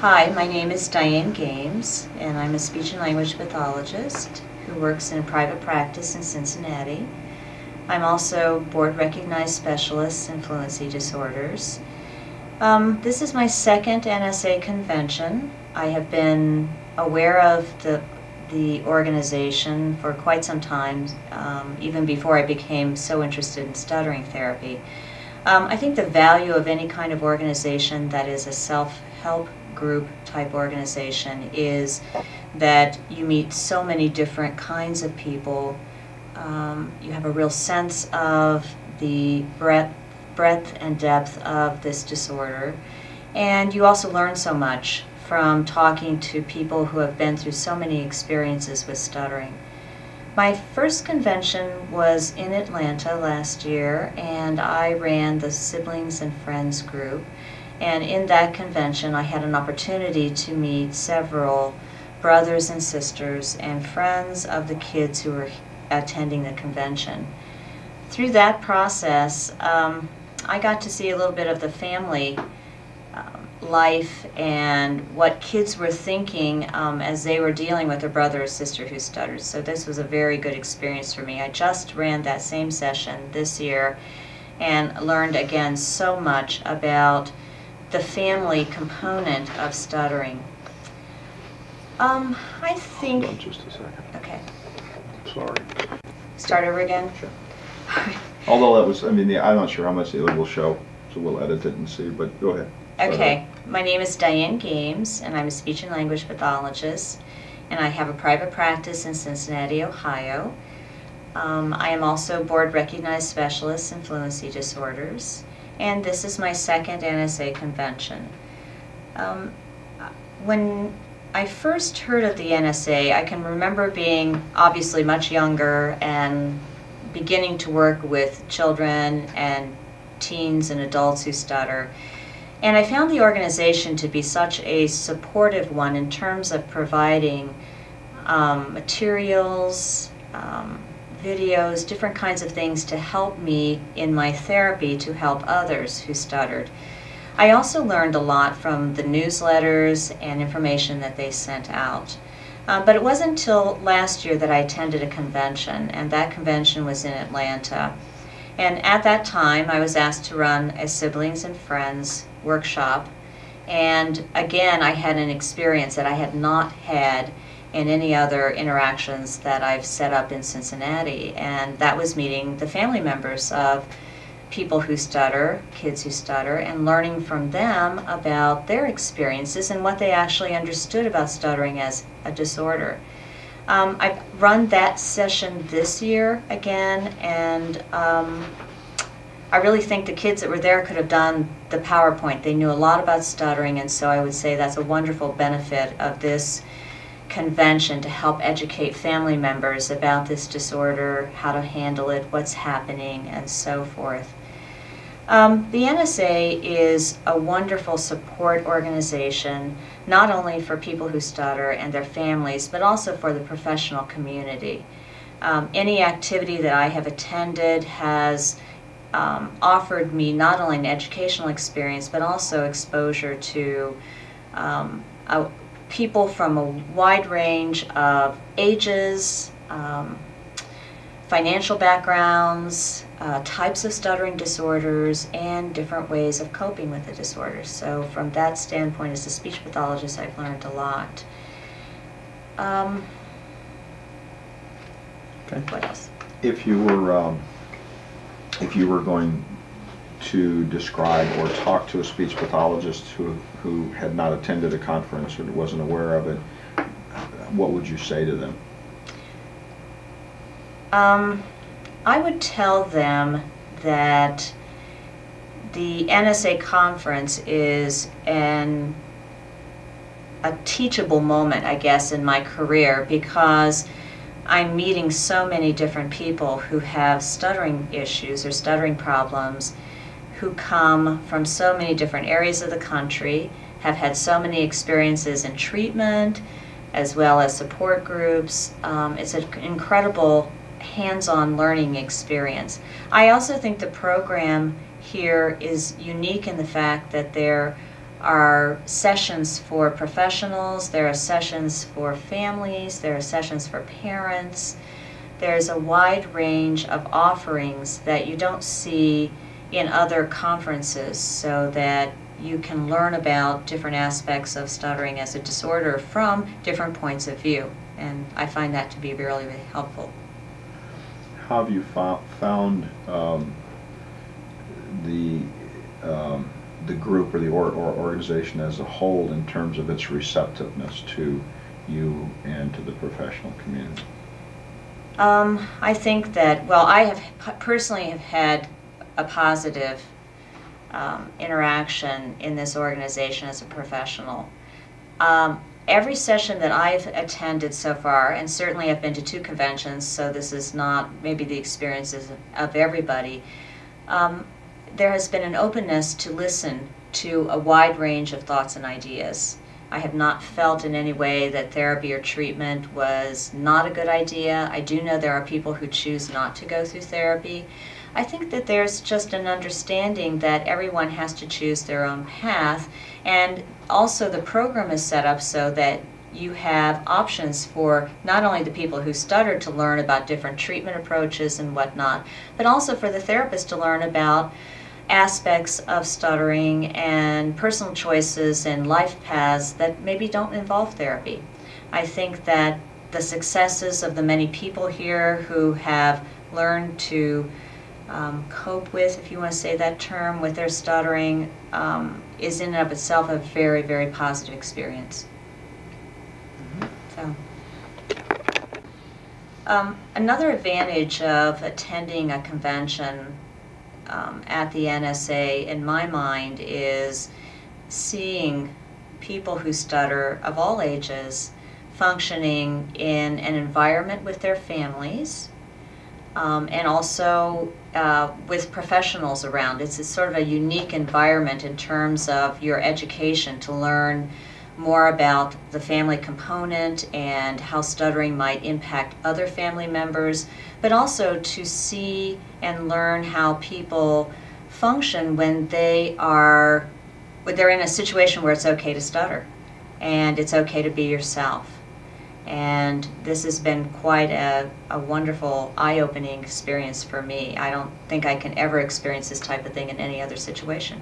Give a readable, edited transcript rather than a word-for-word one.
Hi, my name is Diane Games, and I'm a speech and language pathologist who works in a private practice in Cincinnati. I'm also board-recognized specialist in fluency disorders. This is my second NSA convention. I have been aware of the organization for quite some time, even before I became so interested in stuttering therapy. I think the value of any kind of organization that is a self-help group type organization is that you meet so many different kinds of people. You have a real sense of the breadth and depth of this disorder, and you also learn so much from talking to people who have been through so many experiences with stuttering. My first convention was in Atlanta last year, and I ran the Siblings and Friends group. And in that convention, I had an opportunity to meet several brothers and sisters and friends of the kids who were attending the convention. Through that process, I got to see a little bit of the family life and what kids were thinking as they were dealing with a brother or sister who stuttered. So this was a very good experience for me. I just ran that same session this year and learned again so much about the family component of stuttering. I think... Hold on just a second. Okay. Sorry. Start over again? Sure. Although that was, I mean, I'm not sure how much it will show, so we'll edit it and see, but go ahead. Okay. My name is Diane Games, and I'm a speech and language pathologist, and I have a private practice in Cincinnati, Ohio. I am also board-recognized specialist in fluency disorders, and this is my second NSA convention. When I first heard of the NSA, I can remember being obviously much younger and beginning to work with children and teens and adults who stutter. And I found the organization to be such a supportive one in terms of providing materials, videos, different kinds of things to help me in my therapy to help others who stuttered. I also learned a lot from the newsletters and information that they sent out. But it wasn't until last year that I attended a convention, and that convention was in Atlanta. And at that time, I was asked to run a Siblings and Friends workshop. And again, I had an experience that I had not had in any other interactions that I've set up in Cincinnati. And that was meeting the family members of people who stutter, kids who stutter, and learning from them about their experiences and what they actually understood about stuttering as a disorder. I've run that session this year again, and I really think the kids that were there could have done the PowerPoint. They knew a lot about stuttering, and so I would say that's a wonderful benefit of this convention, to help educate family members about this disorder, how to handle it, what's happening, and so forth. The NSA is a wonderful support organization, not only for people who stutter and their families, but also for the professional community. Any activity that I have attended has offered me not only an educational experience, but also exposure to people from a wide range of ages, financial backgrounds, types of stuttering disorders, and different ways of coping with the disorders. So from that standpoint, as a speech pathologist, I've learned a lot. Okay. What else? If you were going to describe or talk to a speech pathologist who had not attended a conference or wasn't aware of it, what would you say to them? I would tell them that the NSA conference is a teachable moment, I guess, in my career, because I'm meeting so many different people who have stuttering issues or stuttering problems, who come from so many different areas of the country, have had so many experiences in treatment, as well as support groups. It's an incredible hands-on learning experience. I also think the program here is unique in the fact that there are sessions for professionals, there are sessions for families, there are sessions for parents. There's a wide range of offerings that you don't see in other conferences, so that you can learn about different aspects of stuttering as a disorder from different points of view. And I find that to be really, really helpful. How have you found the group or the organization as a whole in terms of its receptiveness to you and to the professional community? I think that, well, I have personally have had a positive interaction in this organization as a professional. Every session that I've attended so far, and certainly I've been to 2 conventions, so this is not maybe the experiences of everybody, there has been an openness to listen to a wide range of thoughts and ideas. I have not felt in any way that therapy or treatment was not a good idea. I do know there are people who choose not to go through therapy. I think that there's just an understanding that everyone has to choose their own path, and also the program is set up so that you have options for not only the people who stutter to learn about different treatment approaches and whatnot, but also for the therapist to learn about aspects of stuttering and personal choices and life paths that maybe don't involve therapy. I think that the successes of the many people here who have learned to cope with, if you want to say that term, with their stuttering is in and of itself a very, very positive experience. So, another advantage of attending a convention at the NSA, in my mind, is seeing people who stutter of all ages functioning in an environment with their families, and also with professionals around. It's sort of a unique environment in terms of your education to learn more about the family component and how stuttering might impact other family members, but also to see and learn how people function when they're in a situation where it's okay to stutter and it's okay to be yourself. And this has been quite a wonderful, eye-opening experience for me. I don't think I can ever experience this type of thing in any other situation.